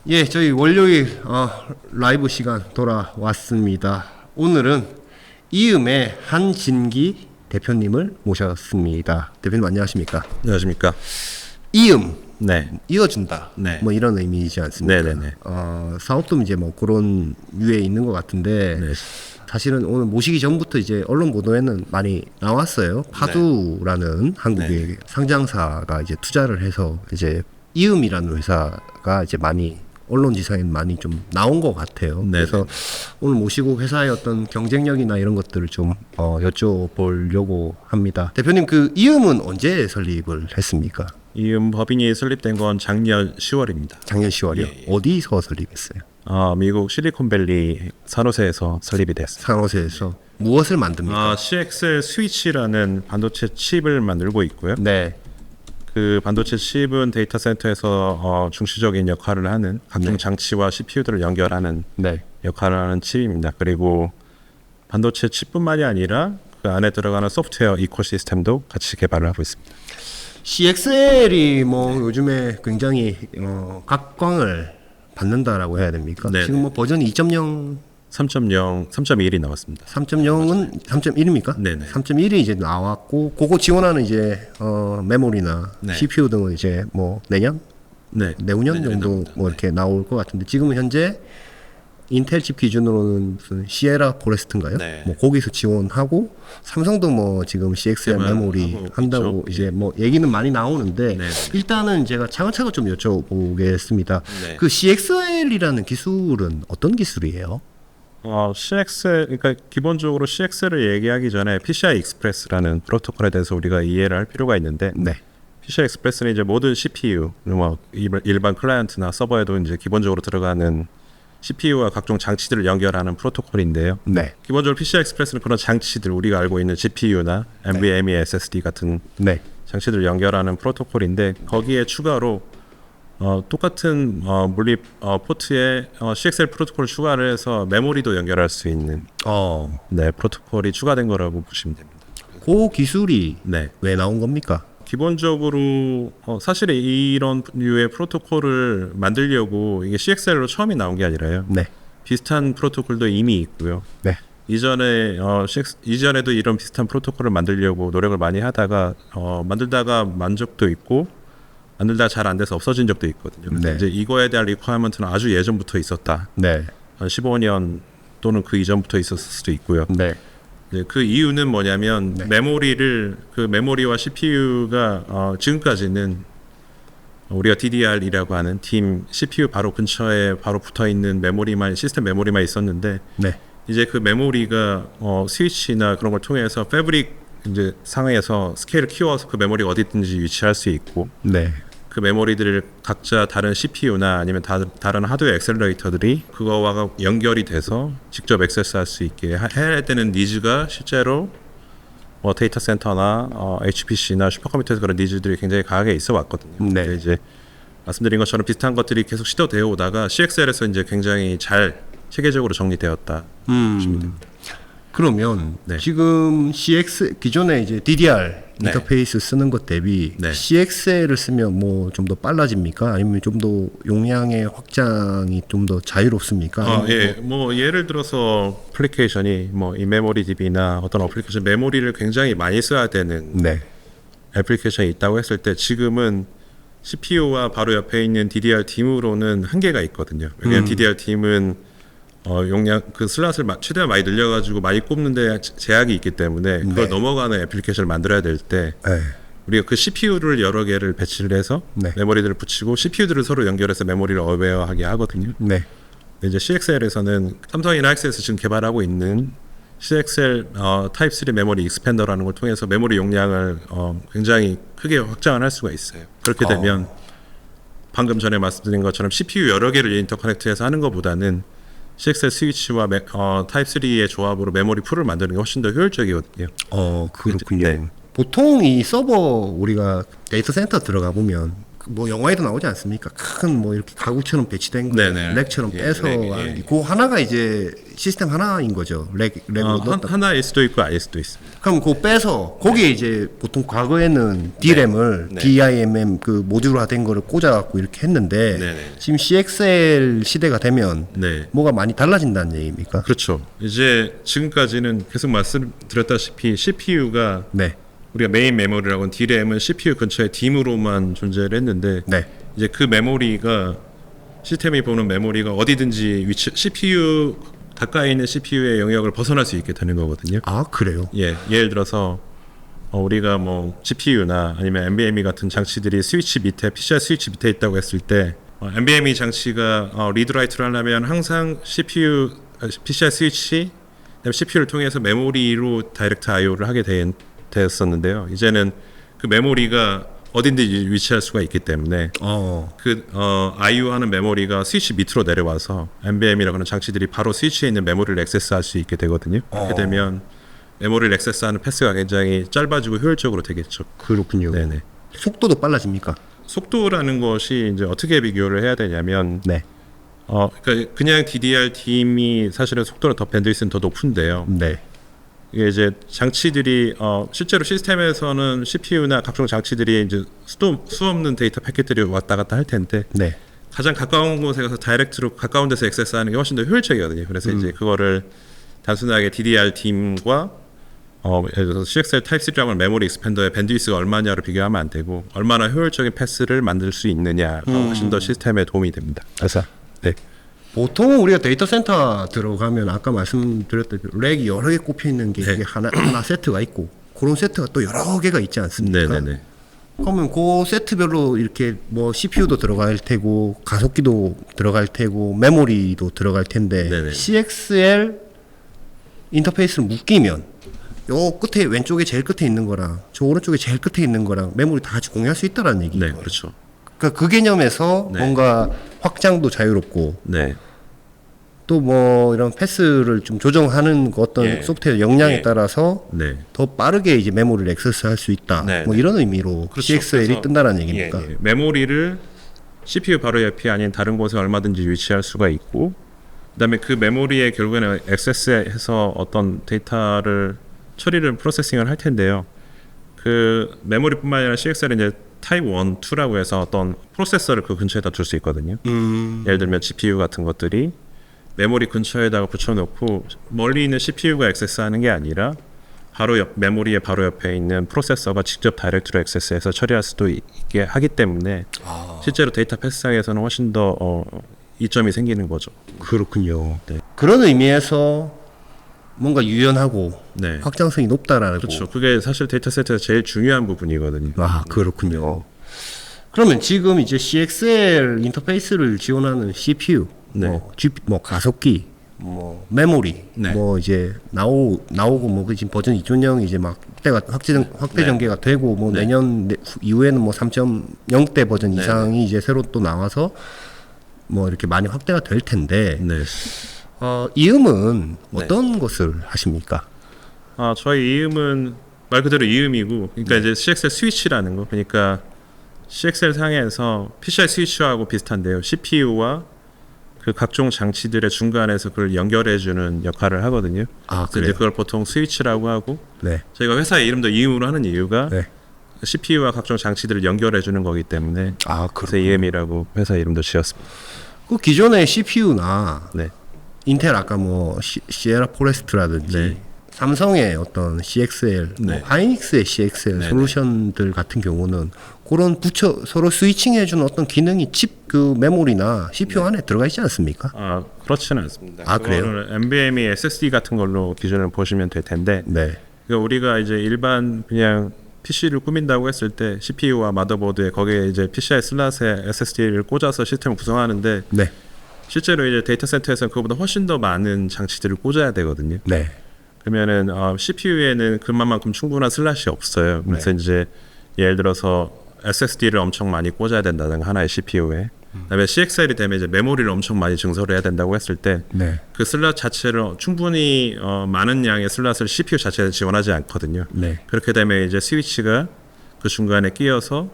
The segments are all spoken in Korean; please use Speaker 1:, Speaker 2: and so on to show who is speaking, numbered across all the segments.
Speaker 1: 예, 저희 월요일 라이브 시간 돌아왔습니다. 오늘은 이음의 한진기 대표님을 모셨습니다. 대표님 안녕하십니까?
Speaker 2: 안녕하십니까?
Speaker 1: 이음
Speaker 2: 네.
Speaker 1: 이어준다.
Speaker 2: 네.
Speaker 1: 뭐 이런 의미이지 않습니까?
Speaker 2: 네네네.
Speaker 1: 사업도 이제 뭐 그런 유에 있는 것 같은데
Speaker 2: 네.
Speaker 1: 사실은 오늘 모시기 전부터 이제 언론 보도에는 많이 나왔어요. 파두라는 한국의 상장사가 이제 투자를 해서 이제 이음이라는 회사가 이제 많이 언론지상에 많이 좀 나온 것 같아요.
Speaker 2: 네네.
Speaker 1: 그래서 오늘 모시고 회사의 어떤 경쟁력이나 이런 것들을 좀 여쭤보려고 합니다. 대표님 그 이음은 언제 설립을 했습니까?
Speaker 2: 이음 법인이 설립된 건 작년 10월입니다.
Speaker 1: 작년 10월이요.
Speaker 2: 예.
Speaker 1: 어디서 설립했어요?
Speaker 2: 미국 실리콘밸리 산호세에서 설립이 됐습니다.
Speaker 1: 산호세에서 무엇을 만듭니까?
Speaker 2: CXL 스위치라는 반도체 칩을 만들고 있고요.
Speaker 1: 네.
Speaker 2: 그 반도체 칩은 데이터 센터에서 중시적인 역할을 하는 각종 장치와 CPU들을 연결하는
Speaker 1: 네.
Speaker 2: 역할을 하는 칩입니다. 그리고 반도체 칩뿐만이 아니라 그 안에 들어가는 소프트웨어 이코시스템도 같이 개발을 하고 있습니다.
Speaker 1: CXL이 뭐 요즘에 굉장히 각광을 받는다라고 해야 됩니까?
Speaker 2: 네네.
Speaker 1: 지금 뭐 버전이 2.0,
Speaker 2: 3.0, 3.1이 나왔습니다.
Speaker 1: 3.0은 3.1입니까?
Speaker 2: 네네.
Speaker 1: 3.1이 이제 나왔고 그거 지원하는 이제 메모리나
Speaker 2: 네.
Speaker 1: CPU 등은 이제 뭐 내년,
Speaker 2: 네.
Speaker 1: 내후년
Speaker 2: 내년에
Speaker 1: 정도
Speaker 2: 나옵니다.
Speaker 1: 뭐 이렇게 나올 것 같은데 지금은 현재 인텔 칩 기준으로는 무슨 시에라 포레스트인가요?
Speaker 2: 네.
Speaker 1: 뭐 거기서 지원하고 삼성도 뭐 지금 CXL
Speaker 2: 개발하고
Speaker 1: 메모리 한다고
Speaker 2: 있죠.
Speaker 1: 이제 뭐 얘기는 많이 나오는데
Speaker 2: 네.
Speaker 1: 일단은 제가 차근차근 좀 여쭤보겠습니다.
Speaker 2: 네.
Speaker 1: 그 CXL이라는 기술은 어떤 기술이에요?
Speaker 2: CXL, 그러니까 기본적으로 CXL을 얘기하기 전에 PCI Express라는 프로토콜에 대해서 우리가 이해를 할 필요가 있는데,
Speaker 1: 네.
Speaker 2: PCI Express는 이제 모든 CPU, 뭐 일반 클라이언트나 서버에도 이제 기본적으로 들어가는 CPU와 각종 장치들을 연결하는 프로토콜인데요.
Speaker 1: 네.
Speaker 2: 기본적으로 PCI Express는 그런 장치들, 우리가 알고 있는 GPU나 NVMe SSD 같은
Speaker 1: 네.
Speaker 2: 장치들을 연결하는 프로토콜인데, 거기에 추가로 똑같은 물리 포트에 CXL 프로토콜을 추가를 해서 메모리도 연결할 수 있는 프로토콜이 추가된 거라고 보시면 됩니다.
Speaker 1: 그 기술이
Speaker 2: 네.
Speaker 1: 왜 나온 겁니까?
Speaker 2: 기본적으로 사실 이런 류의 프로토콜을 만들려고 이게 CXL로 처음이 나온 게 아니라요.
Speaker 1: 네.
Speaker 2: 비슷한 프로토콜도 이미 있고요.
Speaker 1: 네.
Speaker 2: 이전에도 이런 비슷한 프로토콜을 만들려고 노력을 많이 하다가 만들다가 만족도 있고 만들다가 잘 안 돼서 없어진 적도 있거든요.
Speaker 1: 네.
Speaker 2: 이제 이거에 대한 리퀘어먼트는 아주 예전부터 있었다.
Speaker 1: 네.
Speaker 2: 한 15년 또는 그 이전부터 있었을 수도 있고요.
Speaker 1: 네.
Speaker 2: 네, 그 이유는 뭐냐면 그 메모리와 CPU가 지금까지는 우리가 DDR이라고 하는 팀 CPU 바로 근처에 바로 붙어 있는 시스템 메모리만 있었는데
Speaker 1: 네.
Speaker 2: 이제 그 메모리가 스위치나 그런 걸 통해서 패브릭 이제 상에서 스케일을 키워서 그 메모리가 어디든지 위치할 수 있고
Speaker 1: 네.
Speaker 2: 그 메모리들을 각자 다른 CPU나 아니면 다른 하드웨어 액셀러레이터들이 그거와 연결이 돼서 직접 액세스할 수 있게 해야 되는 니즈가 실제로 데이터 센터나 HPC나 슈퍼컴퓨터에서 그런 니즈들이 굉장히 강하게 있어 왔거든요.
Speaker 1: 네.
Speaker 2: 근데 이제 말씀드린 것처럼 비슷한 것들이 계속 시도되어 오다가 CXL에서 이제 굉장히 잘 체계적으로 정리되었다. 보시면 됩니다.
Speaker 1: 그러면
Speaker 2: 네.
Speaker 1: 지금 기존에 이제 DDR
Speaker 2: 네.
Speaker 1: 인터페이스 쓰는 것 대비
Speaker 2: 네.
Speaker 1: CXL을 쓰면 뭐 좀 더 빨라집니까? 아니면 좀 더 용량의 확장이 좀 더 자유롭습니까?
Speaker 2: 예. 뭐 예를 들어서 애플리케이션이 뭐 이 메모리 DB나 어떤 어플리케이션 메모리를 굉장히 많이 써야 되는
Speaker 1: 네.
Speaker 2: 애플리케이션이 있다고 했을 때 지금은 CPU와 바로 옆에 있는 DDR DIMM으로는 한계가 있거든요. 왜냐하면 DDR DIMM은 용량 그 슬롯을 최대한 많이 늘려가지고 많이 꼽는데 제약이 있기 때문에 그걸 넘어가는 애플리케이션을 만들어야 될 때
Speaker 1: 네.
Speaker 2: 우리가 그 CPU를 여러 개를 배치를 해서
Speaker 1: 네.
Speaker 2: 메모리들을 붙이고 CPU들을 서로 연결해서 메모리를 어웨어하게 하거든요.
Speaker 1: 네.
Speaker 2: 근데 이제 CXL에서는 삼성이나 하이닉스에서 지금 개발하고 있는 CXL 타입 3 메모리 익스펜더라는 걸 통해서 메모리 용량을 굉장히 크게 확장을 할 수가 있어요. 그렇게 되면 방금 전에 말씀드린 것처럼 CPU 여러 개를 인터커넥트해서 하는 것보다는 CXL 스위치와 타입 3의 조합으로 메모리 풀을 만드는 게 훨씬 더 효율적이거든요.
Speaker 1: 그렇군요.
Speaker 2: 네.
Speaker 1: 보통 이 서버 우리가 데이터 센터 들어가 보면 뭐 영화에도 나오지 않습니까? 큰 뭐 이렇게 가구처럼 배치된 거
Speaker 2: 네네.
Speaker 1: 렉처럼
Speaker 2: 예,
Speaker 1: 빼서
Speaker 2: 렉, 예.
Speaker 1: 하는 게 그 하나가 이제 시스템 하나인 거죠. 렉으로 넣었다.
Speaker 2: 하나일 수도 있고 아닐 수도 있습니다.
Speaker 1: 그럼 그거 빼서 거기에 이제 보통 과거에는 DRAM을
Speaker 2: 네.
Speaker 1: DIMM 그 모듈화된 거를 꽂아갖고 이렇게 했는데
Speaker 2: 네네.
Speaker 1: 지금 CXL 시대가 되면
Speaker 2: 네.
Speaker 1: 뭐가 많이 달라진다는 얘기입니까?
Speaker 2: 그렇죠. 이제 지금까지는 계속 말씀드렸다시피 CPU가
Speaker 1: 네,
Speaker 2: 우리가 메인 메모리라고 하는 DRAM은 CPU 근처에 DIMM으로만 존재를 했는데
Speaker 1: 네.
Speaker 2: 이제 그 메모리가 시스템이 보는 메모리가 어디든지 CPU 가까이 있는 CPU의 영역을 벗어날 수 있게 되는 거거든요.
Speaker 1: 아 그래요?
Speaker 2: 예, 예를 들어서 우리가 뭐 GPU나 아니면 NVMe 같은 장치들이 스위치 밑에 PCI 스위치 밑에 있다고 했을 때 NVMe 장치가 리드 라이트를 하려면 항상 PCI 스위치 그다음에 CPU를 통해서 메모리로 다이렉트 I/O를 하게 되었었는데요. 이제는 그 메모리가 어딘지 위치할 수가 있기 때문에 I/O 하는 메모리가 스위치 밑으로 내려와서 NVMe라고 하는 장치들이 바로 스위치에 있는 메모리를 액세스할 수 있게 되거든요. 그렇게 되면 메모리를 액세스하는 패스가 굉장히 짧아지고 효율적으로 되겠죠.
Speaker 1: 그렇군요.
Speaker 2: 네네.
Speaker 1: 속도도 빨라집니까?
Speaker 2: 속도라는 것이 이제 어떻게 비교를 해야 되냐면,
Speaker 1: 네,
Speaker 2: 그러니까 그냥 DDR DIMM이 사실은 속도는 더 밴드위스는 더 높은데요.
Speaker 1: 네,
Speaker 2: 이게 이제 장치들이 실제로 시스템에서는 CPU나 각종 장치들이 이제 수 없는 데이터 패킷들이 왔다 갔다 할 텐데
Speaker 1: 네.
Speaker 2: 가장 가까운 곳에 가서 다이렉트로 가까운 데서 액세스하는 게 훨씬 더 효율적이거든요. 그래서 이제 그거를 단순하게 DDR DIMM과 예를 들어서 CXL 타입3라고 하는 메모리 익스펜더의 밴드위스가 얼마냐로 비교하면 안 되고 얼마나 효율적인 패스를 만들 수 있느냐가 훨씬 더 시스템에 도움이 됩니다. 그래서 네.
Speaker 1: 보통 우리가 데이터 센터 들어가면 아까 말씀드렸다시피 렉이 여러 개 꼽혀 있는 게
Speaker 2: 네.
Speaker 1: 이게 하나 세트가 있고 그런 세트가 또 여러 개가 있지 않습니까?
Speaker 2: 네네네.
Speaker 1: 그러면 그 세트별로 이렇게 뭐 CPU도 들어갈 테고 가속기도 들어갈 테고 메모리도 들어갈 텐데
Speaker 2: 네네.
Speaker 1: CXL 인터페이스를 묶이면 요 끝에 왼쪽에 제일 끝에 있는 거랑 저 오른쪽에 제일 끝에 있는 거랑 메모리 다 같이 공유할 수 있다라는 얘기예요.
Speaker 2: 네, 그렇죠.
Speaker 1: 그러니까 그 개념에서
Speaker 2: 네.
Speaker 1: 뭔가 확장도 자유롭고
Speaker 2: 네.
Speaker 1: 또 뭐 이런 패스를 좀 조정하는 그 어떤
Speaker 2: 예.
Speaker 1: 소프트웨어 역량에
Speaker 2: 예. 따라서
Speaker 1: 따라서 더 빠르게 이제 메모리를 액세스할 수 있다.
Speaker 2: 네,
Speaker 1: 뭐
Speaker 2: 네.
Speaker 1: 이런 의미로
Speaker 2: 그렇죠.
Speaker 1: CXL이
Speaker 2: 그래서-
Speaker 1: 뜬다는 얘기입니까?
Speaker 2: 예. 메모리를 CPU 바로 옆이 아닌 다른 곳에 얼마든지 위치할 수가 있고 그다음에 그 메모리에 결국에는 액세스해서 어떤 데이터를 처리를 프로세싱을 할 텐데요. 그 메모리뿐만 아니라 CXL은 이제 타입 1, 2라고 해서 어떤 프로세서를 그 근처에다 둘 수 있거든요. 예를 들면 GPU 같은 것들이 메모리 근처에다가 붙여놓고 멀리 있는 CPU가 액세스하는 게 아니라 바로 옆 메모리의 바로 옆에 있는 프로세서가 직접 다이렉트로 액세스해서 처리할 수도 있게 하기 때문에 실제로 데이터 패스상에서는 훨씬 더 이점이 생기는 거죠.
Speaker 1: 그렇군요.
Speaker 2: 네.
Speaker 1: 그런 의미에서 뭔가 유연하고
Speaker 2: 네.
Speaker 1: 확장성이 높다라고.
Speaker 2: 그렇죠. 그게 사실 데이터 세트에서 제일 중요한 부분이거든요.
Speaker 1: 아 그렇군요. 그러면 지금 이제 CXL 인터페이스를 지원하는 CPU,
Speaker 2: 네.
Speaker 1: 뭐 가속기, 뭐 메모리,
Speaker 2: 네.
Speaker 1: 뭐 이제 나오고 뭐 지금 버전 2.0 이제 막 확대
Speaker 2: 네.
Speaker 1: 전개가 되고 뭐
Speaker 2: 네.
Speaker 1: 내년 이후에는 뭐 3.0대 버전
Speaker 2: 네.
Speaker 1: 이상이 이제 새로 또 나와서 뭐 이렇게 많이 확대가 될 텐데
Speaker 2: 네.
Speaker 1: 이음은 어떤 것을 하십니까?
Speaker 2: 저희 이음은 말 그대로 이음이고, 그러니까 이제 CXL 스위치라는 거, 그러니까 CXL 상에서 PCI 스위치하고 비슷한데요. CPU와 그 각종 장치들의 중간에서 그걸 연결해주는 역할을 하거든요.
Speaker 1: 아,
Speaker 2: 그래서 이제 그걸 보통 스위치라고 하고,
Speaker 1: 네.
Speaker 2: 저희가 회사의 이름도 이음으로 하는 이유가
Speaker 1: 네.
Speaker 2: CPU와 각종 장치들을 연결해주는 거기 때문에
Speaker 1: 아,
Speaker 2: 그래서 이음이라고 회사 이름도 지었습니다.
Speaker 1: 그 기존의 CPU나
Speaker 2: 네.
Speaker 1: 인텔 아까 뭐 시에라 포레스트라든지
Speaker 2: 네.
Speaker 1: 삼성의 어떤 CXL,
Speaker 2: 네.
Speaker 1: 뭐 하이닉스의 CXL
Speaker 2: 네,
Speaker 1: 솔루션들 같은 경우는 그런 서로 스위칭해주는 어떤 기능이 칩 그 메모리나 CPU 안에 들어가 있지 않습니까?
Speaker 2: 그렇지는 않습니다.
Speaker 1: 아, 그래요?
Speaker 2: 그거는 NVMe SSD 같은 걸로 기준을 보시면 될 텐데,
Speaker 1: 네.
Speaker 2: 그러니까 우리가 이제 일반 그냥 PC를 꾸민다고 했을 때 CPU와 마더보드에 거기에 이제 PCI 슬롯에 SSD를 꽂아서 시스템을 구성하는데
Speaker 1: 네.
Speaker 2: 실제로 이제 데이터 센터에서 그거보다 훨씬 더 많은 장치들을 꽂아야 되거든요.
Speaker 1: 네.
Speaker 2: 그러면은 CPU에는 그만큼 충분한 슬롯이 없어요. 그래서 이제 예를 들어서 SSD를 엄청 많이 꽂아야 된다든가 하나의 CPU에 그다음에 CXL이 되면 이제 메모리를 엄청 많이 증설을 해야 된다고 했을 때
Speaker 1: 네.
Speaker 2: 그 슬롯 자체를 충분히 많은 양의 슬롯을 CPU 자체에 지원하지 않거든요.
Speaker 1: 네.
Speaker 2: 그렇게 되면 이제 스위치가 그 중간에 끼어서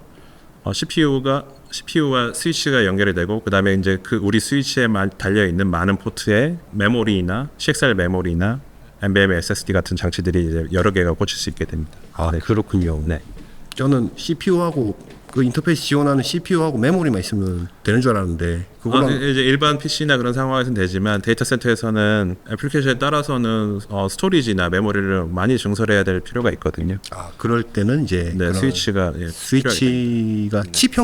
Speaker 2: CPU와 스위치가 연결이 되고 그다음에 이제 그 우리 스위치에 달려 있는 많은 포트에 메모리나 CXL 메모리나 NVMe SSD 같은 장치들이 이제 여러 개가 꽂힐 수 있게 됩니다.
Speaker 1: 아, 그렇군요.
Speaker 2: 네.
Speaker 1: 저는 CPU하고 그 인터페이스 지원하는 CPU하고 메모리만 있으면 되는 줄 알았는데 그거랑
Speaker 2: 이제 일반 PC나 그런 상황에서는 되지만 데이터 센터에서는 애플리케이션에 따라서는 스토리지나 메모리를 많이 증설해야 될 필요가 있거든요.
Speaker 1: 그럴 때는 이제
Speaker 2: 네,
Speaker 1: 그런
Speaker 2: 스위치가
Speaker 1: 스위치가 칩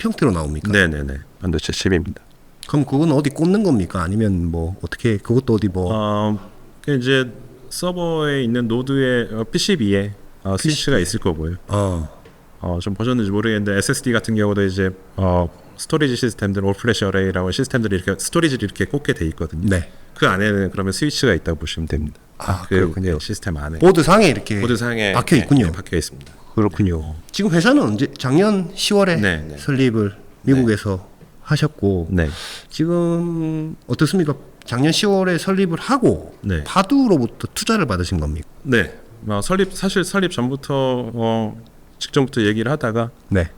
Speaker 1: 형태로 나옵니까?
Speaker 2: 네네네 반도체 칩입니다.
Speaker 1: 그럼 그건 어디 꽂는 겁니까? 아니면 뭐 어떻게 그것도 어디 뭐
Speaker 2: 그 이제 서버에 있는 노드의 PCB에 스위치가 있을 거고요. 좀 보셨는지 모르겠는데 SSD 같은 경우도 이제 스토리지 시스템들 올플래시 어레이라고 시스템들이 이렇게 스토리지를 이렇게 꽂게 돼 있거든요.
Speaker 1: 네.
Speaker 2: 그 안에는 그러면 스위치가 있다고 보시면 됩니다.
Speaker 1: 그렇군요.
Speaker 2: 시스템 안에
Speaker 1: 보드 상에 이렇게
Speaker 2: 보드 상에
Speaker 1: 박혀 있군요.
Speaker 2: 네, 박혀 있습니다.
Speaker 1: 그렇군요. 지금 회사는 언제 작년 10월에
Speaker 2: 네.
Speaker 1: 설립을 미국에서 하셨고
Speaker 2: 네.
Speaker 1: 지금 어떻습니까? 작년 10월에 설립을 하고
Speaker 2: 네.
Speaker 1: 파두로부터 투자를 받으신 겁니까?
Speaker 2: 네. 사실 설립 전부터 직전부터 얘기를 하다가
Speaker 1: 네.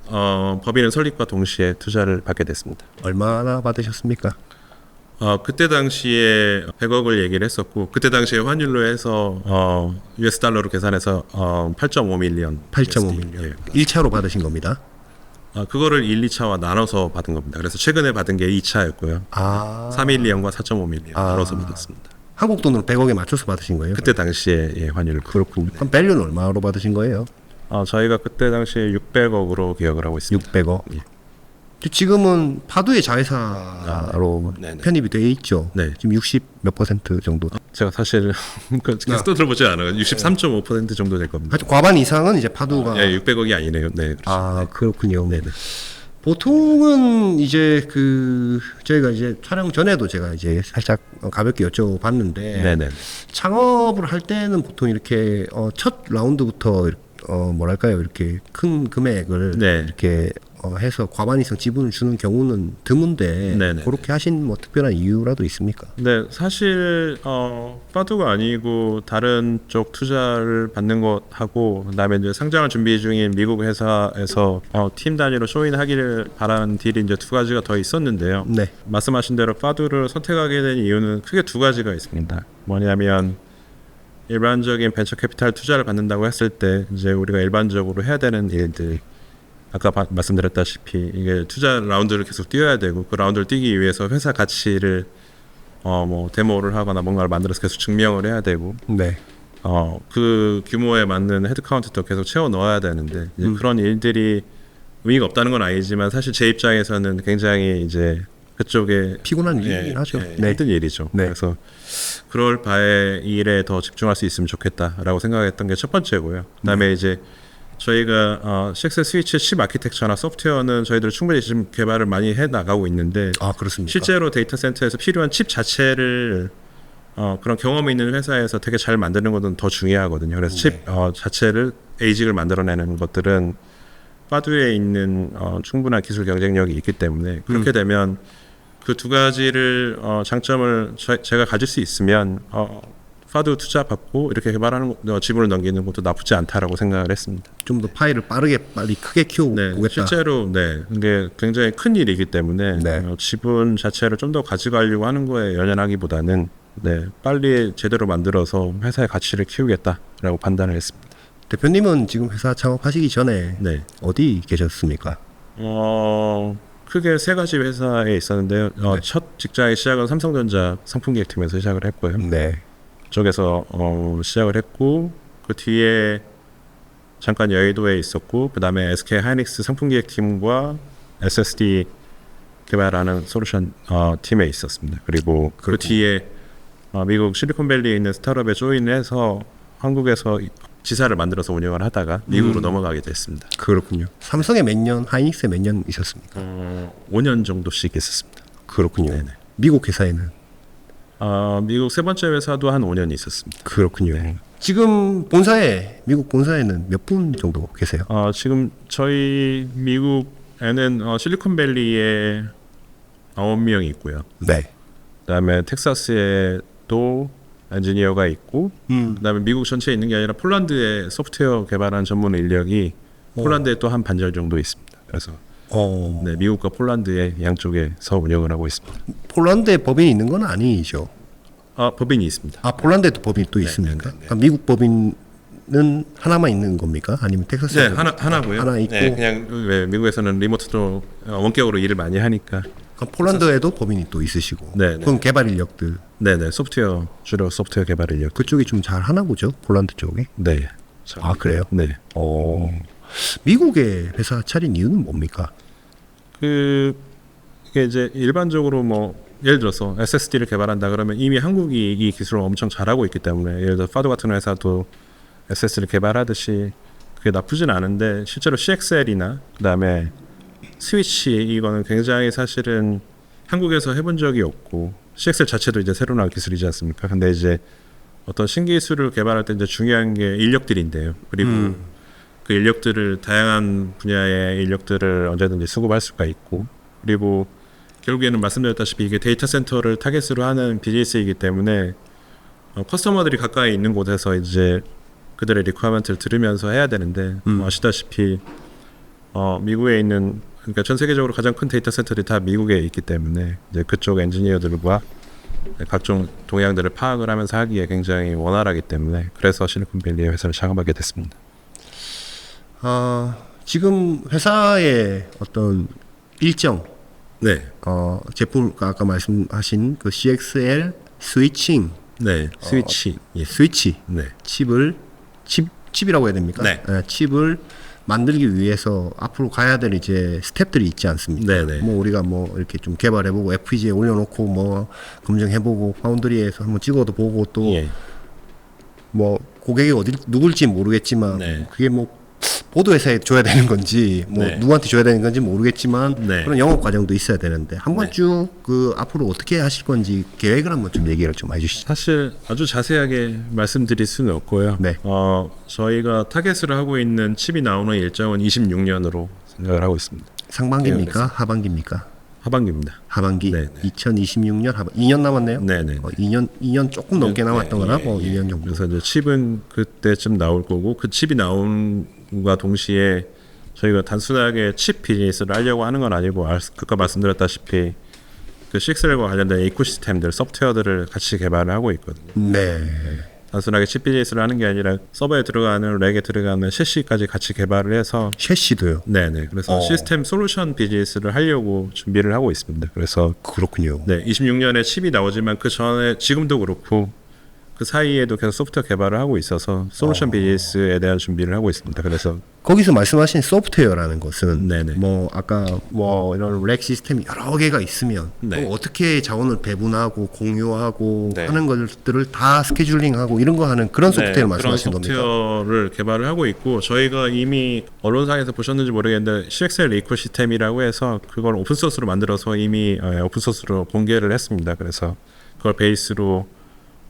Speaker 2: 법인의 설립과 동시에 투자를 받게 됐습니다.
Speaker 1: 얼마나 받으셨습니까?
Speaker 2: 그때 당시에 100억을 얘기를 했었고 그때 당시에 환율로 해서 US 달러로 계산해서 8.5 밀리언
Speaker 1: 8.5 밀리언. 1차로 받으신 겁니다.
Speaker 2: 그거를 1, 2차와 나눠서 받은 겁니다. 그래서 최근에 받은 게 2차였고요. 4밀리언과 4.5 밀리언 나눠서 받았습니다.
Speaker 1: 한국 돈으로 100억에 맞춰서 받으신 거예요?
Speaker 2: 그때 당시에 환율을
Speaker 1: 그렇군요. 그럼 밸류는 얼마로 받으신 거예요?
Speaker 2: 저희가 그때 당시에 600억으로 기억을 하고 있습니다.
Speaker 1: 600억.
Speaker 2: 예.
Speaker 1: 지금은 파두의 자회사로
Speaker 2: 네네.
Speaker 1: 편입이 되어 있죠.
Speaker 2: 네.
Speaker 1: 지금 60 몇 퍼센트 정도.
Speaker 2: 제가 사실 계속 들어보지 않아요. 63.5% 정도 될 겁니다.
Speaker 1: 하여튼 과반 이상은 이제 파두가
Speaker 2: 600억이 아니네요. 네. 그렇습니다.
Speaker 1: 그렇군요.
Speaker 2: 네네.
Speaker 1: 보통은 이제 저희가 이제 촬영 전에도 제가 이제 살짝 가볍게 여쭤봤는데
Speaker 2: 네네.
Speaker 1: 창업을 할 때는 보통 이렇게 첫 라운드부터 뭐랄까요, 이렇게 큰 금액을
Speaker 2: 네.
Speaker 1: 이렇게 해서 과반 이상 지분을 주는 경우는 드문데
Speaker 2: 네네.
Speaker 1: 그렇게 하신 뭐 특별한 이유라도 있습니까?
Speaker 2: 네, 사실 파두가 아니고 다른 쪽 투자를 받는 것하고 그다음에 이제 상장을 준비 중인 미국 회사에서 팀 단위로 조인하기를 바라는 딜이 이제 두 가지가 더 있었는데요.
Speaker 1: 네.
Speaker 2: 말씀하신 대로 파두를 선택하게 된 이유는 크게 두 가지가 있습니다. 뭐냐면 일반적인 벤처 캐피탈 투자를 받는다고 했을 때 이제 우리가 일반적으로 해야 되는 일들 아까 말씀드렸다시피 이게 투자 라운드를 계속 뛰어야 되고 그 라운드를 뛰기 위해서 회사 가치를 뭐 데모를 하거나 뭔가를 만들어서 계속 증명을 해야 되고
Speaker 1: 네.
Speaker 2: 그 규모에 맞는 헤드카운트도 계속 채워 넣어야 되는데 이제 그런 일들이 의미가 없다는 건 아니지만 사실 제 입장에서는 굉장히 이제 그쪽에
Speaker 1: 피곤한 일이긴 하죠.
Speaker 2: 네. 힘든 일이죠.
Speaker 1: 네.
Speaker 2: 그래서 그럴 바에 일에 더 집중할 수 있으면 좋겠다라고 생각했던 게 첫 번째고요. 그다음에 이제 저희가 CXL 스위치 칩 아키텍처나 소프트웨어는 저희들 충분히 지금 개발을 많이 해 나가고 있는데
Speaker 1: 그렇습니까?
Speaker 2: 실제로 데이터 센터에서 필요한 칩 자체를 그런 경험이 있는 회사에서 되게 잘 만드는 것은 더 중요하거든요. 그래서 칩 자체를 에이직을 만들어내는 것들은 파두에 있는 충분한 기술 경쟁력이 있기 때문에 그렇게 되면 그 두 가지를 장점을 제가 가질 수 있으면 파두 투자 받고 이렇게 개발하는 지분을 넘기는 것도 나쁘지 않다라고 생각을 했습니다.
Speaker 1: 좀 더 파일을 빨리 크게 키우겠다.
Speaker 2: 실제로 이게 굉장히 큰 일이기 때문에 지분 자체를 좀 더 가져가려고 하는 거에 연연하기보다는 빨리 제대로 만들어서 회사의 가치를 키우겠다라고 판단을 했습니다.
Speaker 1: 대표님은 지금 회사 창업하시기 전에 어디 계셨습니까?
Speaker 2: 크게 세 가지 회사에 있었는데요. 첫 직장의 시작은 삼성전자 상품기획팀에서 시작을 했고요.
Speaker 1: 네.
Speaker 2: 쪽에서 시작을 했고 그 뒤에 잠깐 여의도에 있었고 그 다음에 SK 하이닉스 상품기획팀과 SSD 개발하는 솔루션 팀에 있었습니다. 그리고 그 뒤에 미국 실리콘밸리에 있는 스타트업에 조인해서 한국에서 지사를 만들어서 운영을 하다가 미국으로 넘어가게 됐습니다.
Speaker 1: 그렇군요. 삼성에 몇 년, 하이닉스에 몇 년 있었습니까?
Speaker 2: 5년 정도씩 있었습니다.
Speaker 1: 그렇군요.
Speaker 2: 네네.
Speaker 1: 미국 회사에는?
Speaker 2: 미국 세 번째 회사도 한 5년 있었습니다.
Speaker 1: 그렇군요.
Speaker 2: 네.
Speaker 1: 지금 미국 본사에는 몇 분 정도 계세요?
Speaker 2: 지금 저희 미국에는 실리콘밸리에 9명이 있고요.
Speaker 1: 네.
Speaker 2: 그다음에 텍사스에도 엔지니어가 있고 그다음에 미국 전체에 있는 게 아니라 폴란드에 소프트웨어 개발하는 전문 인력이 폴란드에 또 한 반절 정도 있습니다. 그래서 네, 미국과 폴란드의 양쪽에서 운영을 하고 있습니다.
Speaker 1: 폴란드에 법인이 있는 건 아니죠.
Speaker 2: 법인이 있습니다.
Speaker 1: 폴란드에도 법인이 또 있습니까? 그러니까 미국 법인은 하나만 있는 겁니까? 아니면 텍사스?
Speaker 2: 네, 하나고요.
Speaker 1: 하나 있고.
Speaker 2: 네, 그냥 왜 미국에서는 리모트로 원격으로 일을 많이 하니까.
Speaker 1: 그럼 폴란드에도 법인이 또 있으시고.
Speaker 2: 네,
Speaker 1: 그럼 개발 인력들
Speaker 2: 네네, 소프트웨어 주로 소프트웨어 개발 인력.
Speaker 1: 그쪽이 좀 잘 하나 보죠? 폴란드 쪽에?
Speaker 2: 네.
Speaker 1: 그래요?
Speaker 2: 네.
Speaker 1: 미국에 회사 차린 이유는 뭡니까?
Speaker 2: 이게 이제 일반적으로 뭐 예를 들어서 SSD를 개발한다 그러면 이미 한국이 이 기술을 엄청 잘하고 있기 때문에 예를 들어 파도 같은 회사도 SSD를 개발하듯이 그게 나쁘진 않은데 실제로 CXL이나 그다음에 스위치 이거는 굉장히 사실은 한국에서 해본 적이 없고 CXL 자체도 이제 새로 나온 기술이지 않습니까? 근데 이제 어떤 신기술을 개발할 때 이제 중요한 게 인력들인데요. 그리고 그 인력들을 다양한 분야의 인력들을 언제든지 수급할 수가 있고 그리고 결국에는 말씀드렸다시피 이게 데이터 센터를 타겟으로 하는 비즈니스이기 때문에 커스터머들이 가까이 있는 곳에서 이제 그들의 리퀘어먼트를 들으면서 해야 되는데 아시다시피 미국에 있는 그러니까 전 세계적으로 가장 큰 데이터 센터들이 다 미국에 있기 때문에 이제 그쪽 엔지니어들과 각종 동향들을 파악을 하면서 하기에 굉장히 원활하기 때문에 그래서 실리콘밸리의 회사를 창업하게 됐습니다.
Speaker 1: 지금 회사의 어떤 일정
Speaker 2: 네.
Speaker 1: 제품 아까 말씀하신 그 CXL 스위칭
Speaker 2: 네. 스위치.
Speaker 1: 스위치
Speaker 2: 네.
Speaker 1: 칩이라고 해야 됩니까?
Speaker 2: 네.
Speaker 1: 칩을 만들기 위해서 앞으로 가야 될 이제 스텝들이 있지 않습니까?
Speaker 2: 네네.
Speaker 1: 뭐 우리가 뭐 이렇게 좀 개발해보고 FPGA에 올려놓고 뭐 검증해보고 파운드리에서 한번 찍어도 보고 또 뭐 고객이 누굴지 모르겠지만
Speaker 2: 네.
Speaker 1: 그게 뭐 보드 회사에 줘야 되는 건지 뭐
Speaker 2: 네.
Speaker 1: 누구한테 줘야 되는 건지 모르겠지만
Speaker 2: 네.
Speaker 1: 그런 영업 과정도 있어야 되는데 한번
Speaker 2: 네.
Speaker 1: 쭉 그 앞으로 어떻게 하실 건지 계획을 한번 좀 얘기를 좀 해주시죠.
Speaker 2: 사실 아주 자세하게 말씀드릴 수는 없고요.
Speaker 1: 네.
Speaker 2: 저희가 타겟을 하고 있는 칩이 나오는 일정은 26년으로 생각을 하고 있습니다.
Speaker 1: 상반기입니까? 하반기입니까?
Speaker 2: 하반기입니다.
Speaker 1: 하반기.
Speaker 2: 네,
Speaker 1: 2026년 하반 2년 남았네요.
Speaker 2: 네네.
Speaker 1: 2년 조금 넘게 남았던 거나 뭐 2년 정도.
Speaker 2: 그래서 이제 칩은 그때쯤 나올 거고 그 칩이 나온과 동시에 저희가 단순하게 칩 비즈니스를 하려고 하는 건 아니고 아까 말씀드렸다시피 그 CXL과 관련된 이코시스템들, 소프트웨어들을 같이 개발을 하고 있거든요.
Speaker 1: 네.
Speaker 2: 단순하게 칩 비즈니스를 하는 게 아니라 서버에 들어가는 렉에 들어가는 셰시까지 같이 개발을 해서
Speaker 1: 셰시도요.
Speaker 2: 네네. 그래서 시스템 솔루션 비즈니스를 하려고 준비를 하고 있습니다. 그래서
Speaker 1: 그렇군요.
Speaker 2: 네, 26년에 칩이 나오지만 그 전에 지금도 그렇고 그 사이에도 계속 소프트웨어 개발을 하고 있어서 솔루션 비즈니스에 대한 준비를 하고 있습니다. 그래서
Speaker 1: 거기서 말씀하신 소프트웨어라는 것은
Speaker 2: 네네.
Speaker 1: 뭐 아까 뭐 이런 렉 시스템이 여러 개가 있으면
Speaker 2: 네.
Speaker 1: 또 어떻게 자원을 배분하고 공유하고
Speaker 2: 네.
Speaker 1: 하는 것들을 다 스케줄링하고 이런 거 하는 그런 소프트웨어
Speaker 2: 그런
Speaker 1: 말씀하시는 겁니까?
Speaker 2: 소프트웨어를 개발을 하고 있고 저희가 이미 언론상에서 보셨는지 모르겠는데 CXL 이코시스템이라고 해서 그걸 오픈소스로 만들어서 이미 오픈소스로 공개를 했습니다. 그래서 그걸 베이스로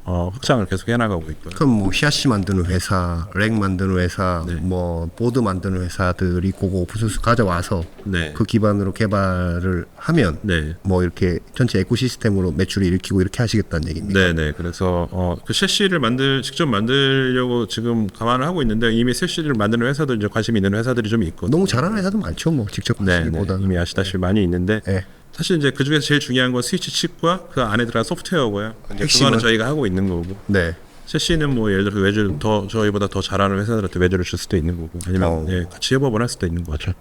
Speaker 2: 확장을 계속 해나가고 있고요.
Speaker 1: 그럼 뭐 샤시 만드는 회사, 렉 만드는 회사,
Speaker 2: 네.
Speaker 1: 뭐 보드 만드는 회사들이 그거 오픈소스 가져와서
Speaker 2: 네.
Speaker 1: 그 기반으로 개발을 하면
Speaker 2: 네.
Speaker 1: 뭐 이렇게 전체 에코시스템으로 매출을 일으키고 이렇게 하시겠다는 얘기입니까?
Speaker 2: 네네. 그래서 그 셰시를 직접 만들려고 지금 감안을 하고 있는데 이미 셰시를 만드는 회사도 이제 관심 있는 회사들이 좀 있거든요.
Speaker 1: 너무 잘하는 회사도 많죠, 뭐 직접
Speaker 2: 네,
Speaker 1: 하시기보다는.
Speaker 2: 이미 아시다시피 많이 있는데
Speaker 1: 네.
Speaker 2: 사실 이제 그 중에서 제일 중요한 건 스위치 칩과 그 안에 들어간 소프트웨어고요. 이제
Speaker 1: 핵심은?
Speaker 2: 그거는 저희가 하고 있는 거고.
Speaker 1: 네.
Speaker 2: 셰시는 뭐 예를 들어 외주 더 저희보다 더 잘하는 회사들한테 외주를 줄 수도 있는 거고 아니면 같이 협업을 할 수도 있는 거죠.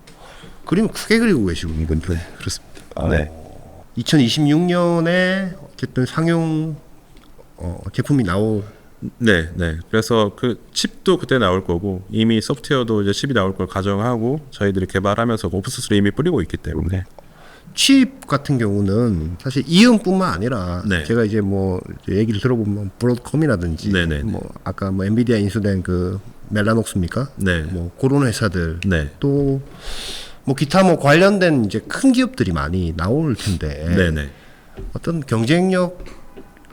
Speaker 1: 그림 크게 그리고 계시고 이건 좀.
Speaker 2: 그렇습니다.
Speaker 1: 네. 2026년에 어쨌든 상용 제품이 나올.
Speaker 2: 네. 그래서 그 칩도 그때 나올 거고 이미 소프트웨어도 이제 칩이 나올 걸 가정하고 저희들이 개발하면서 오픈소스를 이미 뿌리고 있기 때문에.
Speaker 1: 칩 같은 경우는 사실 이음뿐만 아니라
Speaker 2: 네.
Speaker 1: 제가 이제 뭐 이제 얘기를 들어보면 브로드컴이라든지
Speaker 2: 네네.
Speaker 1: 뭐 아까 뭐 엔비디아 인수된 그 멜라녹스입니까?
Speaker 2: 네.
Speaker 1: 뭐 그런 회사들
Speaker 2: 네.
Speaker 1: 또 뭐 기타 뭐 관련된 이제 큰 기업들이 많이 나올 텐데
Speaker 2: 네네.
Speaker 1: 어떤 경쟁력,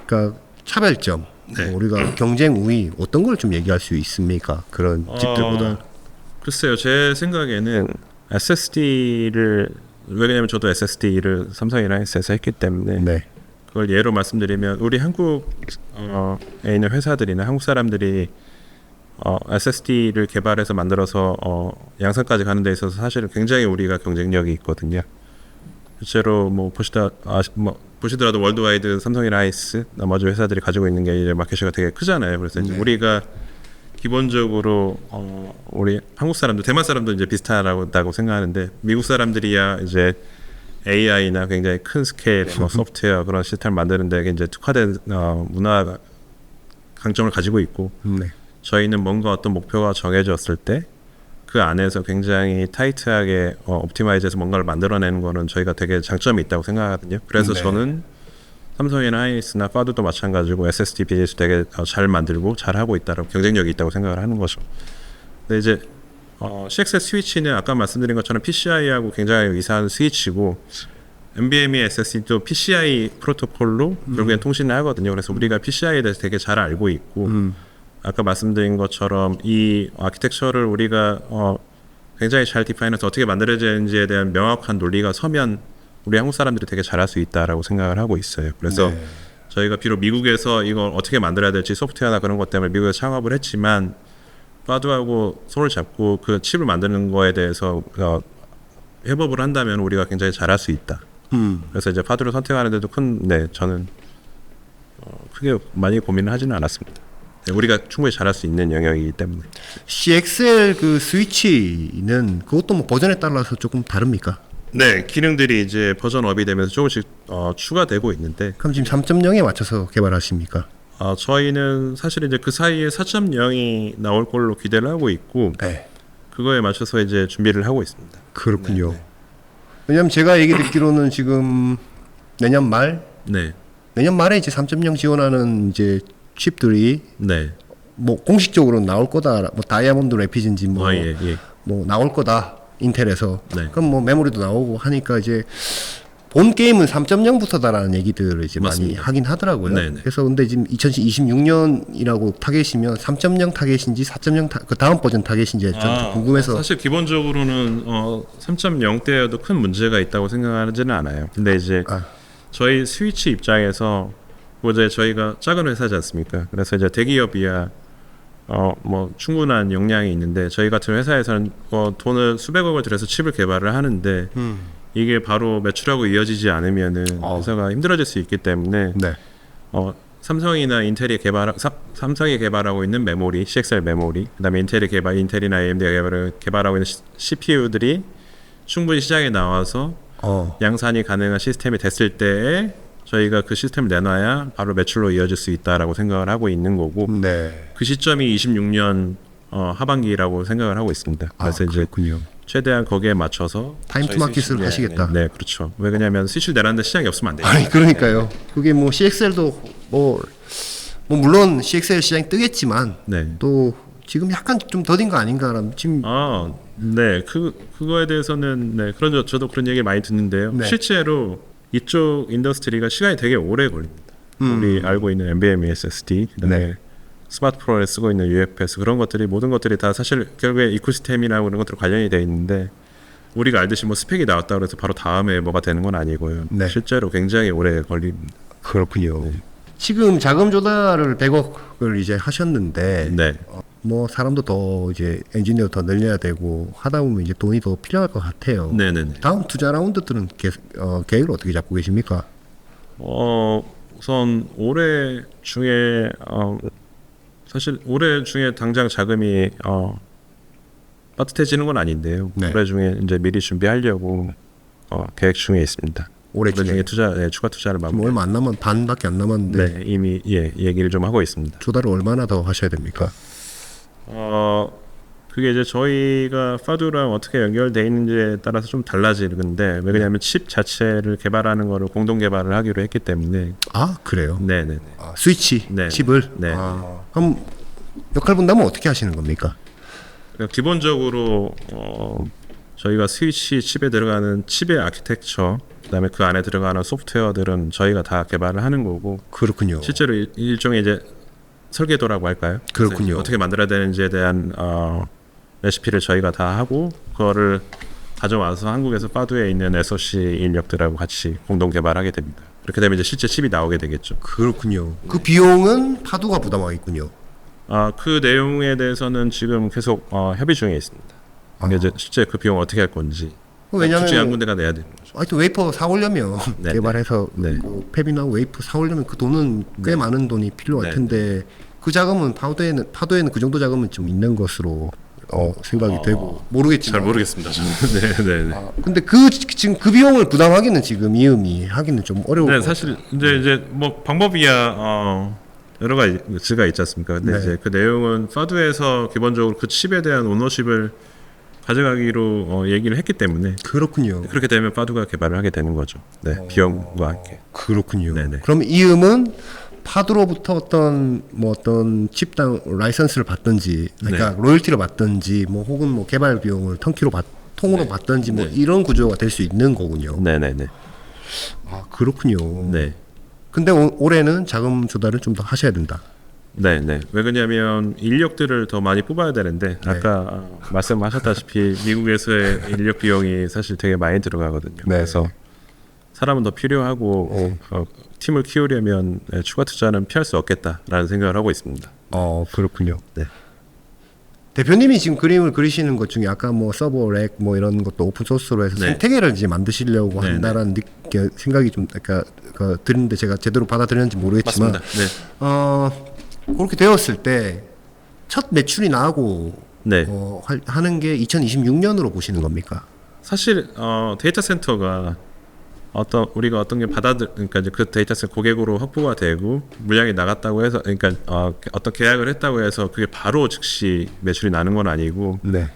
Speaker 1: 그러니까 차별점,
Speaker 2: 네.
Speaker 1: 뭐 우리가 경쟁 우위 어떤 걸 좀 얘기할 수 있습니까? 그런 집들보다.
Speaker 2: 글쎄요, 제 생각에는 SSD를 왜냐하면 저도 SSD를 삼성이랑 SS에서 했기 때문에
Speaker 1: 네.
Speaker 2: 그걸 예로 말씀드리면 우리 한국에 있는 회사들이나 한국 사람들이 SSD를 개발해서 만들어서 양산까지 가는 데 있어서 사실 굉장히 우리가 경쟁력이 있거든요. 실제로 뭐 보시더라도 월드와이드, 삼성이나 하이스, 나머지 회사들이 가지고 있는 게 이제 마켓시가 되게 크잖아요. 그래서 이제 우리가 기본적으로 우리 한국 사람도 대만 사람도 이제 비슷하다고 생각하는데 미국 사람들이야 이제 AI나 굉장히 큰 스케일의 뭐 소프트웨어 그런 시스템을 만드는데 이제 특화된 문화 강점을 가지고 있고
Speaker 1: 네.
Speaker 2: 저희는 뭔가 어떤 목표가 정해졌을 때 그 안에서 굉장히 타이트하게 옵티마이즈해서 뭔가를 만들어내는 거는 저희가 되게 장점이 있다고 생각하거든요. 그래서
Speaker 1: 네.
Speaker 2: 저는 삼성이나 하이닉스나 파드도 마찬가지고 SSD 비즈니스 되게 잘 만들고 잘 하고 있다라고 경쟁력이 있다고 생각을 하는 거죠. 근데 이제 CXL 스위치는 아까 말씀드린 것처럼 PCI하고 굉장히 유사한 스위치고 NVMe SSD도 PCI 프로토콜로 결국엔 통신을 하거든요. 그래서 우리가 PCI에 대해서 되게 잘 알고 있고 아까 말씀드린 것처럼 이 아키텍처를 우리가 굉장히 잘 디파인해서 어떻게 만들어지는지에 대한 명확한 논리가 서면 우리 한국 사람들이 되게 잘할 수 있다라고 생각을 하고 있어요. 그래서 저희가 비록 미국에서 이걸 어떻게 만들어야 될지 소프트웨어나 그런 것 때문에 미국에서 창업을 했지만 파드하고 손을 잡고 그 칩을 만드는 거에 대해서 협업을 한다면 우리가 굉장히 잘할 수 있다. 그래서 이제 파드를 선택하는데도 저는 크게 많이 고민을 하지는 않았습니다. 네, 우리가 충분히 잘할 수 있는 영역이기 때문에.
Speaker 1: CXL 그 스위치는 그것도 뭐 버전에 따라서 조금 다릅니까?
Speaker 2: 네, 기능들이 이제 버전업이 되면서 조금씩 추가되고 있는데.
Speaker 1: 그럼 지금 3.0에 맞춰서 개발하십니까?
Speaker 2: 저희는 사실 이제 그 사이에 4.0이 나올 걸로 기대를 하고 있고,
Speaker 1: 네.
Speaker 2: 그거에 맞춰서 이제 준비를 하고 있습니다.
Speaker 1: 그렇군요.
Speaker 2: 네.
Speaker 1: 왜냐면 제가 얘기 듣기로는 지금 내년 말에
Speaker 2: 네,
Speaker 1: 이제 3.0 지원하는 이제 칩들이
Speaker 2: 네.
Speaker 1: 뭐 공식적으로 나올 거다. 뭐 다이아몬드 래피드인지 뭐,
Speaker 2: 예.
Speaker 1: 뭐 나올 거다. 인텔에서.
Speaker 2: 네.
Speaker 1: 그럼 뭐 메모리도 나오고 하니까 이제 본 게임은 3.0부터다라는 얘기들을 이제
Speaker 2: 맞습니다.
Speaker 1: 많이 하긴 하더라고요.
Speaker 2: 네네.
Speaker 1: 그래서 근데 지금 2026년이라고 타겟이면 3.0 타겟인지 4.0 그 다음 버전 타겟인지 좀 궁금해서.
Speaker 2: 사실 기본적으로는 3.0대여도 큰 문제가 있다고 생각하지는 않아요. 근데 이제 저희 스위치 입장에서 이제 저희가 작은 회사지 않습니까? 그래서 이제 대기업이야 뭐 충분한 역량이 있는데 저희 같은 회사에서는 돈을 수백억을 들여서 칩을 개발을 하는데 이게 바로 매출하고 이어지지 않으면은 회사가 힘들어질 수 있기 때문에
Speaker 1: 네.
Speaker 2: 삼성이나 인텔이 삼성이 개발하고 있는 메모리, CXL 메모리, 그다음에 인텔이나 AMD가 개발하고 있는 CPU들이 충분히 시장에 나와서 양산이 가능한 시스템이 됐을 때에 저희가 그 시스템을 내놔야 바로 매출로 이어질 수 있다라고 생각을 하고 있는 거고
Speaker 1: 네.
Speaker 2: 그 시점이 26년 하반기라고 생각을 하고 있습니다. 그래서 이제
Speaker 1: 그렇군요.
Speaker 2: 최대한 거기에 맞춰서
Speaker 1: 타임 투 마켓을 하시겠다.
Speaker 2: 네, 그렇죠. 왜냐하면 스위치를 내놨는데 시장이 없으면 안 돼요.
Speaker 1: 아니 그러니까요. 그게 뭐 CXL도 뭐 물론 CXL 시장이 뜨겠지만
Speaker 2: 네.
Speaker 1: 또 지금 약간 좀 더딘 거 아닌가라는 지금
Speaker 2: 네, 그거에 대해서는 네, 저도 그런 얘기 많이 듣는데요.
Speaker 1: 네.
Speaker 2: 실제로 이쪽 인더스트리가 시간이 되게 오래 걸립니다. 우리 알고 있는 NVMe SSD, 그다음에
Speaker 1: 네.
Speaker 2: 스마트폰에 쓰고 있는 UFS 그런 것들이 모든 것들이 다 사실 결국에 이코시스템이나 그런 것들 관련이 돼 있는데 우리가 알듯이 뭐 스펙이 나왔다 그래서 바로 다음에 뭐가 되는 건 아니고요.
Speaker 1: 네.
Speaker 2: 실제로 굉장히 오래 걸립니다.
Speaker 1: 그렇군요. 지금 자금 조달을 100억을 이제 하셨는데
Speaker 2: 네.
Speaker 1: 뭐 사람도 더 이제 엔지니어 더 늘려야 되고 하다 보면 이제 돈이 더 필요할 것 같아요.
Speaker 2: 네네네.
Speaker 1: 다음 투자 라운드들은 계획을 어떻게 잡고 계십니까?
Speaker 2: 우선 올해 중에 사실 올해 중에 당장 자금이 빠듯해지는 건 아닌데요.
Speaker 1: 네.
Speaker 2: 올해 중에 이제 미리 준비하려고 계획 중에 있습니다.
Speaker 1: 올해 중에
Speaker 2: 추가 투자를
Speaker 1: 지금
Speaker 2: 마무리.
Speaker 1: 얼마 안 남은 반밖에 안 남았는데
Speaker 2: 네, 이미 얘기를 좀 하고 있습니다.
Speaker 1: 조달을 얼마나 더 하셔야 됩니까?
Speaker 2: 그게 이제 저희가 파두랑 어떻게 연결돼 있는지에 따라서 좀 달라지는데 왜냐하면 칩 자체를 개발하는 거를 공동 개발을 하기로 했기 때문에.
Speaker 1: 그래요?
Speaker 2: 네네.
Speaker 1: 스위치
Speaker 2: 네.
Speaker 1: 칩을.
Speaker 2: 네.
Speaker 1: 그럼 역할 분담은 어떻게 하시는 겁니까?
Speaker 2: 기본적으로 저희가 스위치 칩에 들어가는 칩의 아키텍처, 그다음에 그 안에 들어가는 소프트웨어들은 저희가 다 개발을 하는 거고.
Speaker 1: 그렇군요.
Speaker 2: 실제로 일종의 이제 설계도라고 할까요?
Speaker 1: 그렇군요.
Speaker 2: 어떻게 만들어야 되는지에 대한 레시피를 저희가 다 하고 그거를 가져와서 한국에서 파두에 있는 SoC 인력들하고 같이 공동 개발하게 됩니다. 그렇게 되면 이제 실제 칩이 나오게 되겠죠.
Speaker 1: 그렇군요. 그 비용은 파두가 부담하겠군요.
Speaker 2: 그 내용에 대해서는 지금 계속 협의 중에 있습니다. 이게 이제 실제 그 비용 어떻게 할 건지
Speaker 1: 왜냐면
Speaker 2: 굳이 한 군데가 내야 되는 거죠.
Speaker 1: 하여튼 웨이퍼 사오려면
Speaker 2: 네,
Speaker 1: 개발해서
Speaker 2: 네.
Speaker 1: 그 팹이나 웨이퍼 사오려면 그 돈은 꽤 많은 돈이 필요할
Speaker 2: 네.
Speaker 1: 텐데 그 자금은 파도에는 그 정도 자금은 좀 있는 것으로 생각이 되고 모르겠지만
Speaker 2: 잘 모르겠습니다. 저는. 네.
Speaker 1: 근데 지금 그 비용을 부담하기는 지금 이음이 하기는 좀 어려울
Speaker 2: 네,
Speaker 1: 것
Speaker 2: 사실 이제 뭐 방법이야 여러 가지가 있지 않습니까? 근데
Speaker 1: 네.
Speaker 2: 이제 그 내용은 파두에서 기본적으로 그 칩에 대한 오너십을 가져가기로 얘기를 했기 때문에
Speaker 1: 그렇군요.
Speaker 2: 그렇게 되면 파두가 개발을 하게 되는 거죠. 네, 비용과 함께.
Speaker 1: 그렇군요.
Speaker 2: 네네.
Speaker 1: 그럼 이음은 파두로부터 어떤 칩당 라이선스를 받든지, 그러니까 로열티를 받든지, 뭐 혹은 뭐 개발 비용을 통으로 받든지 뭐 이런 구조가 될 수 있는 거군요.
Speaker 2: 네네네.
Speaker 1: 아 그렇군요.
Speaker 2: 네.
Speaker 1: 근데 올해는 자금 조달을 좀 더 하셔야 된다.
Speaker 2: 네네. 왜 그러냐면 인력들을 더 많이 뽑아야 되는데 아까 말씀하셨다시피 미국에서의 인력 비용이 사실 되게 많이 들어가거든요.
Speaker 1: 네.
Speaker 2: 그래서 사람은 더 필요하고 팀을 키우려면 추가 투자는 피할 수 없겠다라는 생각을 하고 있습니다.
Speaker 1: 그렇군요.
Speaker 2: 네.
Speaker 1: 대표님이 지금 그림을 그리시는 것 중에 아까 뭐 서버 렉 뭐 이런 것도 오픈 소스로 해서
Speaker 2: 네.
Speaker 1: 생태계를 이제 만드시려고
Speaker 2: 네,
Speaker 1: 한다라는 생각이 좀 아까 드는데 제가 제대로 받아들였는지 모르겠지만
Speaker 2: 맞습니다. 네.
Speaker 1: 그렇게 되었을 때 첫 매출이 나고
Speaker 2: 네.
Speaker 1: 하는 게 2026년으로 보시는 겁니까?
Speaker 2: 사실 데이터 센터가 우리가 어떤 게 그러니까 이제 그 데이터 센터 고객으로 확보가 되고 물량이 나갔다고 해서 그러니까 어떤 계약을 했다고 해서 그게 바로 즉시 매출이 나는 건 아니고
Speaker 1: 네.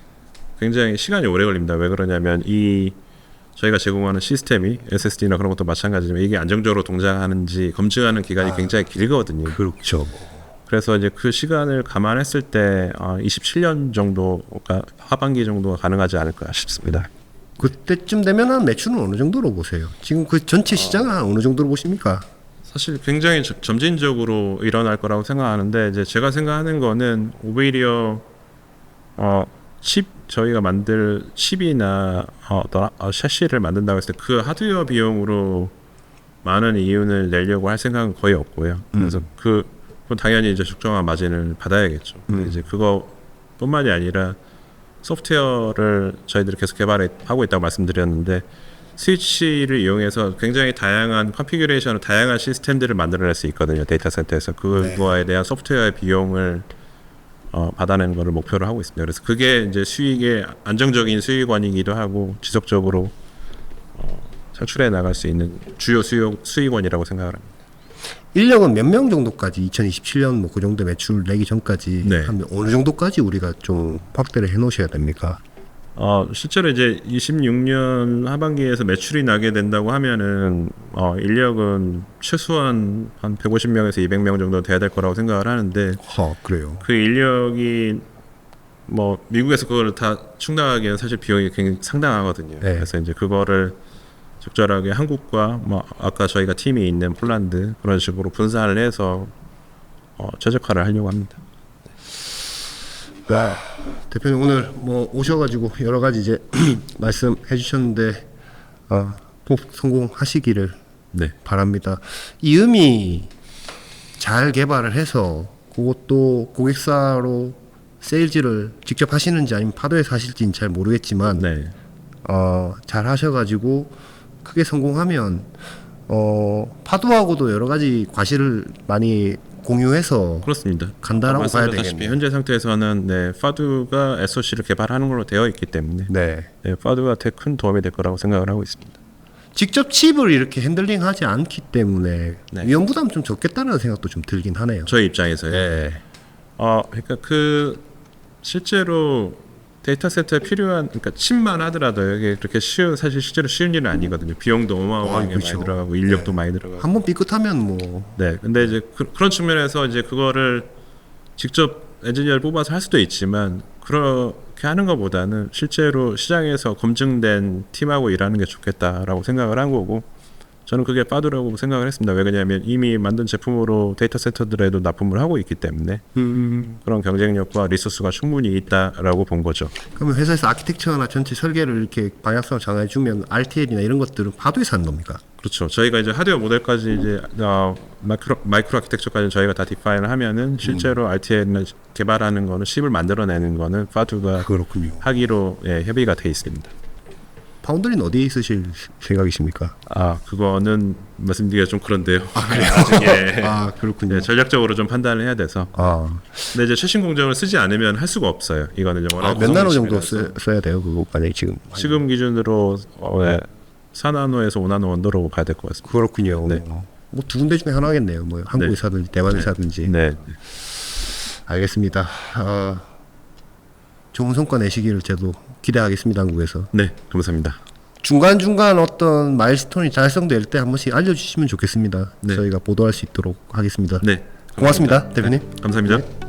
Speaker 2: 굉장히 시간이 오래 걸립니다. 왜 그러냐면 저희가 제공하는 시스템이 SSD나 그런 것도 마찬가지지만 이게 안정적으로 동작하는지 검증하는 기간이 굉장히 길거든요.
Speaker 1: 그렇죠.
Speaker 2: 그래서 이제 그 시간을 감안했을 때 27년 정도가 하반기 정도가 가능하지 않을까 싶습니다.
Speaker 1: 그때쯤 되면은 매출은 어느 정도로 보세요? 지금 그 전체 시장은 어느 정도로 보십니까?
Speaker 2: 사실 굉장히 점진적으로 일어날 거라고 생각하는데 이제 제가 생각하는 거는 오히려 저희가 만들 칩이나 샤시를 만든다고 했을 때 그 하드웨어 비용으로 많은 이윤을 내려고 할 생각은 거의 없고요. 그래서 그건 당연히 이제 적정한 마진을 받아야겠죠. 근데 이제 그거뿐만이 아니라 소프트웨어를 저희들이 계속 개발하고 있다고 말씀드렸는데 스위치를 이용해서 굉장히 다양한 컨피규레이션을 다양한 시스템들을 만들어낼 수 있거든요. 데이터 센터에서 그거에 대한 소프트웨어의 비용을 받아내는 것을 목표로 하고 있습니다. 그래서 그게 이제 수익의 안정적인 수익원이기도 하고 지속적으로 창출해 나갈 수 있는 주요 수익원이라고 생각을 합니다.
Speaker 1: 인력은 몇 명 정도까지 2027년 뭐 그 정도 매출 내기 전까지
Speaker 2: 네.
Speaker 1: 하면 어느 정도까지 우리가 좀 확대를 해 놓으셔야 됩니까?
Speaker 2: 실제로 이제 26년 하반기에서 매출이 나게 된다고 하면은 인력은 최소한 한 150명에서 200명 정도 돼야 될 거라고 생각을 하는데
Speaker 1: 그래요.
Speaker 2: 그 인력이 뭐 미국에서 그걸 다 충당하기에는 사실 비용이 굉장히 상당하거든요.
Speaker 1: 네.
Speaker 2: 그래서 이제 그거를 적절하게 한국과 뭐 아까 저희가 팀이 있는 폴란드 그런 식으로 분산을 해서 최적화를 하려고 합니다.
Speaker 1: 네. 대표님 오늘 뭐 오셔가지고 여러 가지 이제 말씀해 주셨는데 꼭 성공하시기를
Speaker 2: 네.
Speaker 1: 바랍니다. 이음이 잘 개발을 해서 그것도 고객사로 세일즈를 직접 하시는지 아니면 파도에서 하실지는 잘 모르겠지만
Speaker 2: 네.
Speaker 1: 잘 하셔가지고 크게 성공하면 파도하고도 여러 가지 과실을 많이 공유해서
Speaker 2: 그렇습니다.
Speaker 1: 간다라고 봐야
Speaker 2: 말씀드렸다시피
Speaker 1: 되겠네요.
Speaker 2: 현재 상태에서는 파두가 SOC를 개발하는 걸로 되어 있기 때문에
Speaker 1: 네.
Speaker 2: 파두가 되게 큰 도움이 될 거라고 생각을 하고 있습니다.
Speaker 1: 직접 칩을 이렇게 핸들링하지 않기 때문에
Speaker 2: 네.
Speaker 1: 위험 부담 좀 적겠다는 생각도 좀 들긴 하네요.
Speaker 2: 저희 입장에서요.
Speaker 1: 네.
Speaker 2: 그러니까 실제로 데이터 센터에 필요한 그러니까 칩만 하더라도 이게 그렇게 사실 실제로 쉬운 일은 아니거든요. 비용도 어마어마하게
Speaker 1: 그렇죠.
Speaker 2: 많이 들어가고 인력도 많이 들어가고.
Speaker 1: 한번 삐끗하면 뭐
Speaker 2: 네, 근데 이제 그런 측면에서 이제 그거를 직접 엔지니어를 뽑아서 할 수도 있지만 그렇게 하는 것보다는 실제로 시장에서 검증된 팀하고 일하는 게 좋겠다라고 생각을 한 거고 저는 그게 파두라고 생각을 했습니다. 왜 그러냐면 이미 만든 제품으로 데이터 센터들에도 납품을 하고 있기 때문에 그런 경쟁력과 리소스가 충분히 있다라고 본 거죠.
Speaker 1: 그러면 회사에서 아키텍처나 전체 설계를 이렇게 방향성을 정해주면 RTL이나 이런 것들은 파도에서 하는 겁니까?
Speaker 2: 그렇죠. 저희가 이제 하드웨어 모델까지 이제 마이크로 아키텍처까지 저희가 다 디파인을 하면은 실제로 RTL을 개발하는 거는 칩을 만들어내는 거는 파두가
Speaker 1: 그렇군요.
Speaker 2: 하기로 협의가 돼 있습니다.
Speaker 1: 파운드리는 어디에 있으실 생각이십니까?
Speaker 2: 그거는 말씀드리기가 좀 그런데요.
Speaker 1: 아, 그렇군요.
Speaker 2: 전략적으로 좀 판단을 해야 돼서. 근데 이제 최신 공정을 쓰지 않으면 할 수가 없어요. 이거는 워낙
Speaker 1: 몇 나노
Speaker 2: 고성능
Speaker 1: 정도
Speaker 2: 칩이라서.
Speaker 1: 써야 돼요? 그거 만약에
Speaker 2: 지금 기준으로 4나노에서 5나노 원도로 가야 될 것 같습니다.
Speaker 1: 그렇군요.
Speaker 2: 네.
Speaker 1: 뭐 두 군데 중에 하나겠네요. 뭐 한국에
Speaker 2: 네.
Speaker 1: 사든지 대만에 사든지.
Speaker 2: 네.
Speaker 1: 알겠습니다. 좋은 성과 내시기를 저도 기대하겠습니다. 한국에서.
Speaker 2: 네, 감사합니다.
Speaker 1: 중간중간 어떤 마일스톤이 달성될 때 한 번씩 알려주시면 좋겠습니다.
Speaker 2: 네.
Speaker 1: 저희가 보도할 수 있도록 하겠습니다.
Speaker 2: 네.
Speaker 1: 고맙습니다, 대표님.
Speaker 2: 감사합니다.